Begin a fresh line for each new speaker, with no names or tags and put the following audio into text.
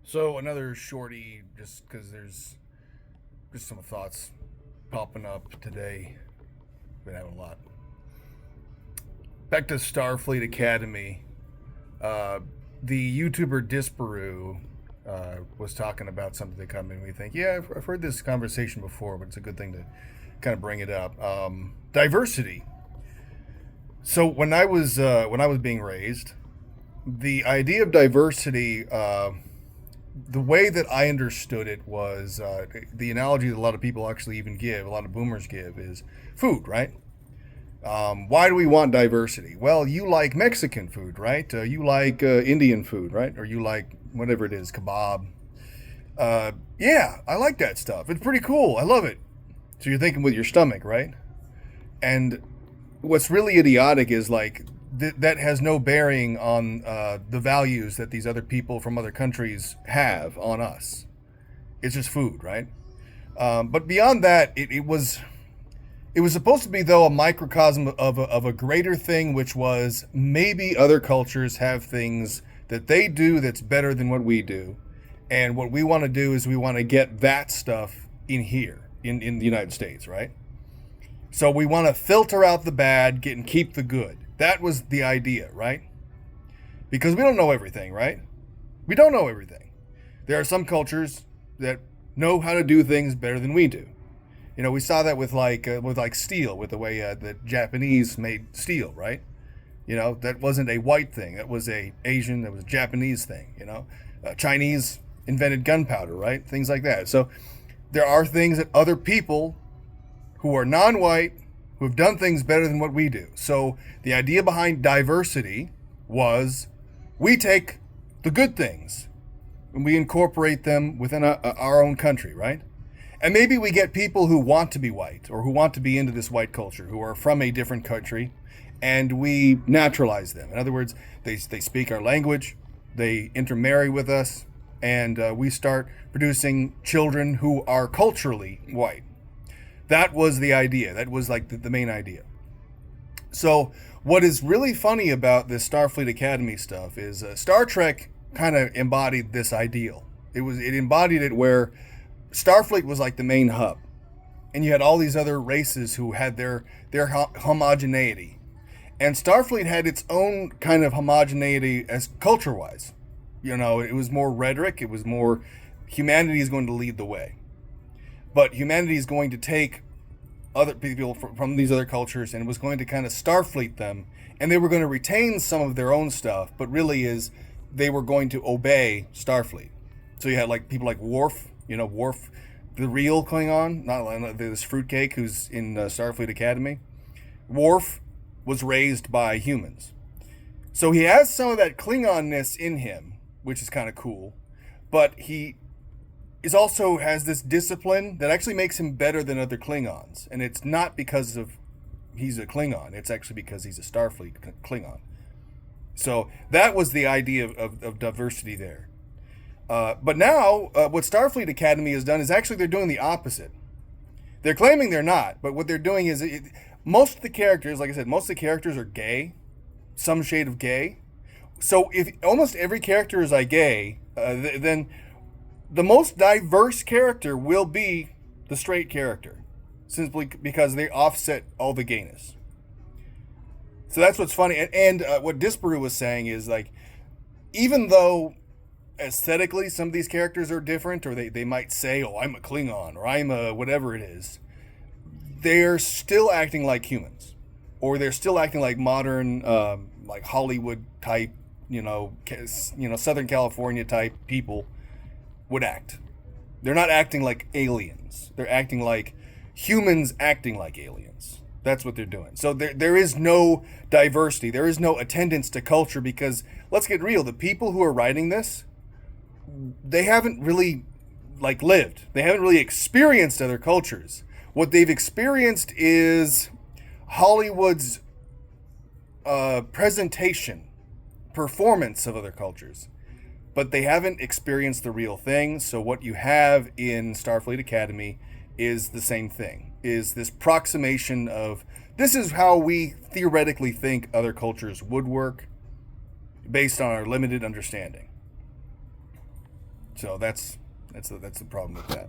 So another shorty, just because there's just some thoughts popping up today. Been having a lot. Back to Starfleet Academy. Uh, the YouTuber Disparu was talking about something that kind of made me think. Yeah, I've heard this conversation before, but it's a good thing to kind of bring it up. Diversity. So when I was being raised, the idea of diversity, the way that I understood it was the analogy that a lot of people actually even give, a lot of boomers give, is food, right? Why do we want diversity? Well, you like Mexican food, right? You like Indian food, right? Or you like whatever it is, kebab. Yeah, I like that stuff. It's pretty cool. I love it. So you're thinking with your stomach, right? And what's really idiotic is like that has no bearing on the values that these other people from other countries have on us. It's just food, right? But beyond that, it was supposed to be though a microcosm of a greater thing, which was maybe other cultures have things that they do that's better than what we do, and what we want to do is we want to get that stuff in here in the United States, right? So we want to filter out the bad, get and keep the good. That was the idea, right? Because we don't know everything, right? We don't know everything. There are some cultures that know how to do things better than we do. You know, we saw that with like steel, with the way the Japanese made steel, right? You know, that wasn't a white thing. That was a Asian, that was a Japanese thing, you know. Chinese invented gunpowder, right? Things like that. So there are things that other people who are non-white, who have done things better than what we do. So the idea behind diversity was we take the good things and we incorporate them within our own country, right? And maybe we get people who want to be white or who want to be into this white culture, who are from a different country, and we naturalize them. In other words, they speak our language, they intermarry with us, and we start producing children who are culturally white. That was the idea. That was like the main idea. So, what is really funny about this Starfleet Academy stuff is Star Trek kind of embodied this ideal. It embodied it where Starfleet was like the main hub, and you had all these other races who had their homogeneity, and Starfleet had its own kind of homogeneity as culture wise. You know, it was more rhetoric. It was more humanity is going to lead the way. But humanity is going to take other people from these other cultures and was going to kind of Starfleet them, and they were going to retain some of their own stuff, but really is they were going to obey Starfleet. So you had like people like Worf, you know, Worf, the real Klingon, not this fruitcake who's in Starfleet Academy. Worf was raised by humans, so he has some of that Klingonness in him, which is kind of cool, but he is also has this discipline that actually makes him better than other Klingons. And it's not because of he's a Klingon. It's actually because he's a Starfleet Klingon. So that was the idea of diversity there. But now what Starfleet Academy has done is actually they're doing the opposite. They're claiming they're not, but what they're doing is most of the characters, like I said, most of the characters are gay, some shade of gay. So if almost every character is like gay, then the most diverse character will be the straight character, simply because they offset all the gayness. So that's what's funny. And what Disparu was saying is like, even though aesthetically some of these characters are different, or they might say, oh, I'm a Klingon, or I'm a whatever it is, they're still acting like humans. Or they're still acting like modern, like Hollywood type, Southern California type people would act. They're not acting like aliens. They're acting like humans acting like aliens. That's what they're doing. So there is no diversity. There is no attendance to culture because, let's get real, the people who are writing this, they haven't really lived. They haven't really experienced other cultures. What they've experienced is Hollywood's presentation, performance of other cultures. But they haven't experienced the real thing. So what you have in Starfleet Academy is the same thing, is this proximation of this is how we theoretically think other cultures would work based on our limited understanding. So that's the problem with that.